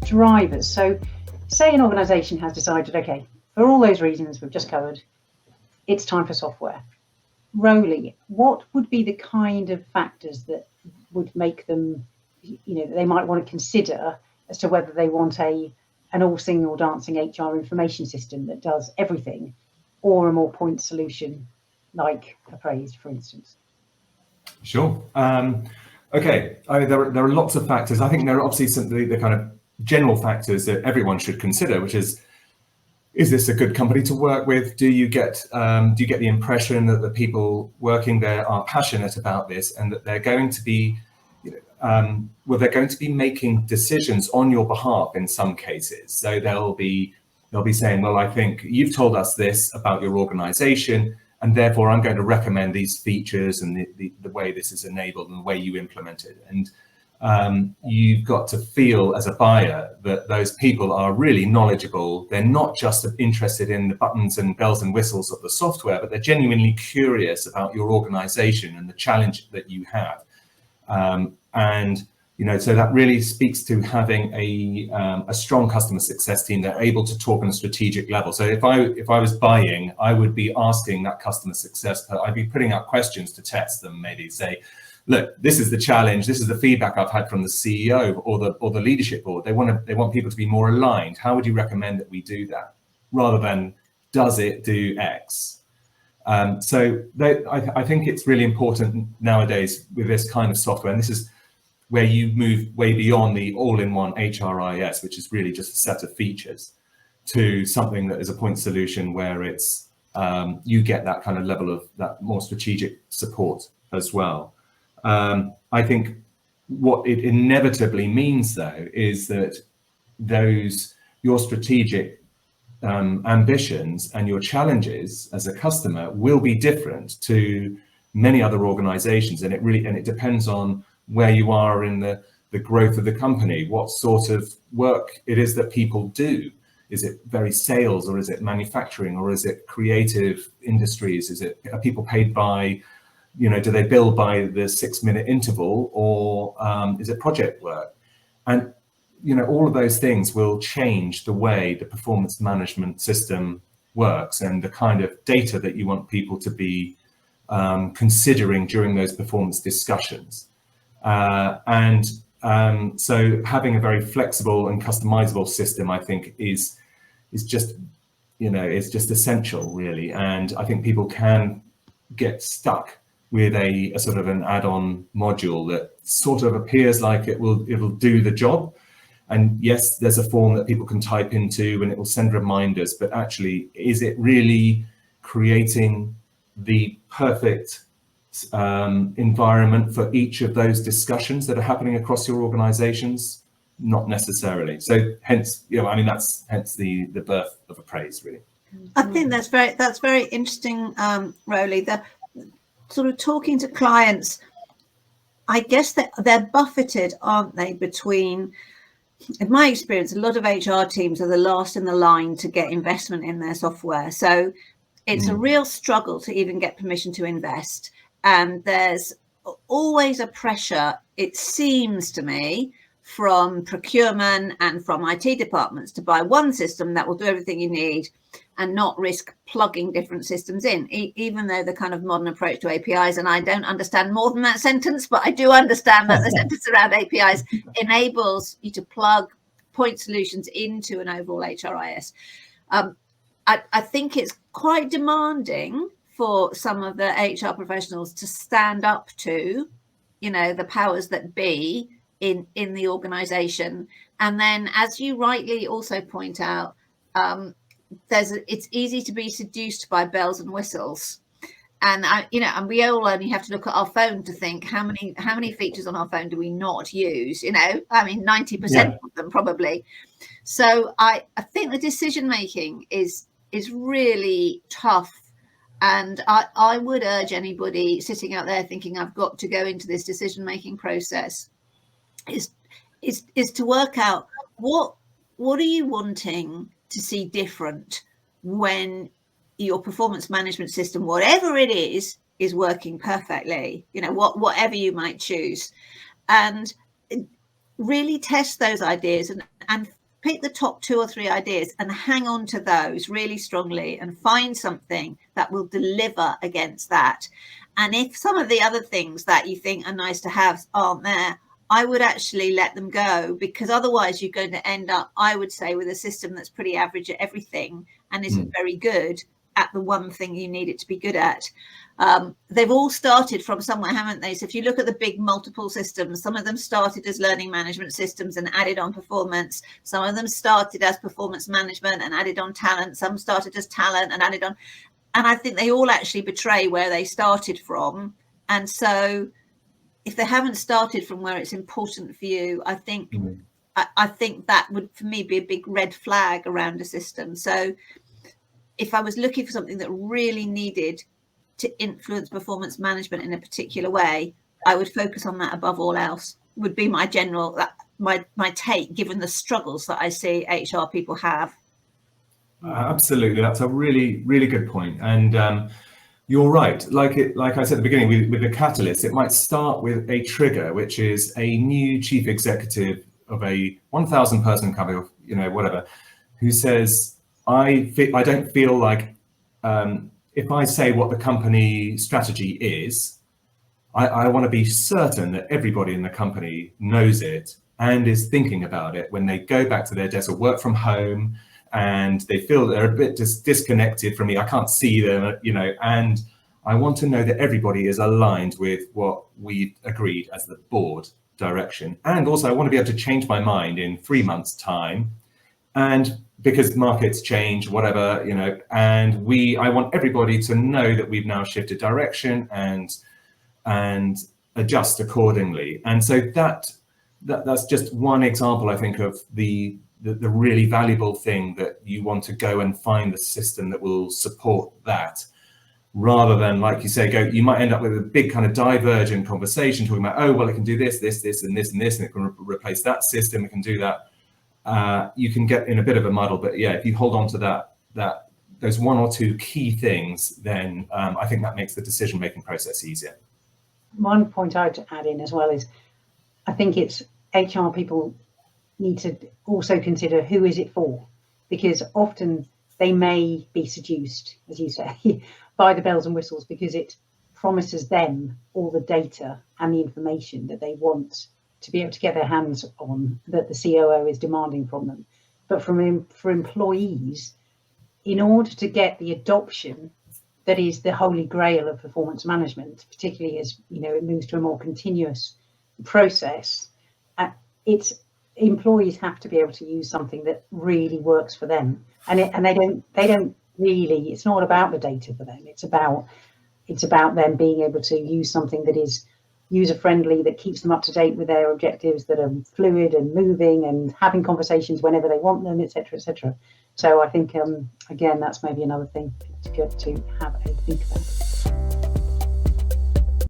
drivers. So say an organisation has decided, okay, for all those reasons we've just covered, it's time for software. Roly, what would be the kind of factors that would make them, they might want to consider as to whether they want an all singing or dancing HR information system that does everything, or a more point solution like Appraised, for instance? Sure. Okay. There are lots of factors. I think there are obviously some the kind of general factors that everyone should consider, which is this a good company to work with? Do you get the impression that the people working there are passionate about this, and that they're going to be they're going to be making decisions on your behalf in some cases. So they'll be saying, well, I think you've told us this about your organization, and therefore I'm going to recommend these features and the way this is enabled and the way you implement it. And you've got to feel as a buyer that those people are really knowledgeable. They're not just interested in the buttons and bells and whistles of the software, but they're genuinely curious about your organization and the challenge that you have. So that really speaks to having a strong customer success team. They're able to talk on a strategic level. So if I was buying, I would be asking that customer success, I'd be putting out questions to test them, maybe say, look, this is the challenge. This is the feedback I've had from the CEO or the leadership board. They want people to be more aligned. How would you recommend that we do that, rather than does it do X? I think it's really important nowadays with this kind of software, and this is where you move way beyond the all-in-one HRIS, which is really just a set of features, to something that is a point solution where it's you get that kind of level of that more strategic support as well. I think what it inevitably means, though, is that your strategic ambitions and your challenges as a customer will be different to many other organizations, and it depends on where you are in the growth of the company, what sort of work it is that people do. Is it very sales, or is it manufacturing, or is it creative industries? Are people paid by, do they bill by the 6-minute interval, or is it project work? And all of those things will change the way the performance management system works, and the kind of data that you want people to be considering during those performance discussions. So having a very flexible and customizable system, I think, is just essential, really. And I think people can get stuck with a sort of an add-on module that sort of appears like it'll do the job. And yes, there's a form that people can type into and it will send reminders, but actually, is it really creating the perfect environment for each of those discussions that are happening across your organizations? Not necessarily. So hence, that's hence the birth of Appraised, really. I think that's very interesting, Roly. The sort of talking to clients, I guess that they're buffeted, aren't they, between, in my experience, a lot of HR teams are the last in the line to get investment in their software. So it's a real struggle to even get permission to invest. And there's always a pressure, it seems to me, from procurement and from IT departments to buy one system that will do everything you need and not risk plugging different systems in, even though the kind of modern approach to APIs, and I don't understand more than that sentence, but I do understand that the sentence around APIs enables you to plug point solutions into an overall HRIS. I think it's quite demanding for some of the HR professionals to stand up to, the powers that be in the organization. And then, as you rightly also point out, it's easy to be seduced by bells and whistles. And and we all only have to look at our phone to think how many features on our phone do we not use? 90% of them probably. So I think the decision making is really tough. And I would urge anybody sitting out there thinking I've got to go into this decision making process is to work out what are you wanting to see different when your performance management system, whatever it is working perfectly, whatever you might choose, and really test those ideas and pick the top 2 or 3 ideas and hang on to those really strongly and find something that will deliver against that. And if some of the other things that you think are nice to have aren't there, I would actually let them go, because otherwise you're going to end up, I would say, with a system that's pretty average at everything and isn't very good at the one thing you need it to be good at. They've all started from somewhere, haven't they? So if you look at the big multiple systems, some of them started as learning management systems and added on performance. Some of them started as performance management and added on talent. Some started as talent and added on. And I think they all actually betray where they started from. And so if they haven't started from where it's important for you, I think I think that would, for me, be a big red flag around a system. So if I was looking for something that really needed to influence performance management in a particular way, I would focus on that above all else, would be my general, my take, given the struggles that I see HR people have. Absolutely. That's a really, really good point. And you're right. Like I said at the beginning, with the catalyst, it might start with a trigger, which is a new chief executive of a 1,000 person company, whatever, who says, I don't feel like, if I say what the company strategy is, I want to be certain that everybody in the company knows it and is thinking about it when they go back to their desk or work from home, and they feel they're a bit disconnected from me. I can't see them, and I want to know that everybody is aligned with what we've agreed as the board direction. And also I want to be able to change my mind in 3 months' time, and because markets change, whatever, and I want everybody to know that we've now shifted direction and adjust accordingly. And so that's just one example, I think, of the really valuable thing, that you want to go and find the system that will support that, rather than, like you say, you might end up with a big kind of divergent conversation talking about, oh, well, it can do this, this, this, and this, and this, and it can replace that system, it can do that. You can get in a bit of a muddle, but yeah, if you hold on to those 1 or 2 key things, then I think that makes the decision-making process easier. One point I'd add in as well is, I think it's HR people need to also consider, who is it for? Because often they may be seduced, as you say, by the bells and whistles, because it promises them all the data and the information that they want to be able to get their hands on, that the COO is demanding from them. But for employees, in order to get the adoption that is the holy grail of performance management, particularly as it moves to a more continuous process, employees have to be able to use something that really works for them, and they don't really. It's not about the data for them. It's about them being able to use something that is user-friendly, that keeps them up to date with their objectives, that are fluid and moving and having conversations whenever they want them, etc., etc. So I think again, that's maybe another thing to have a think about.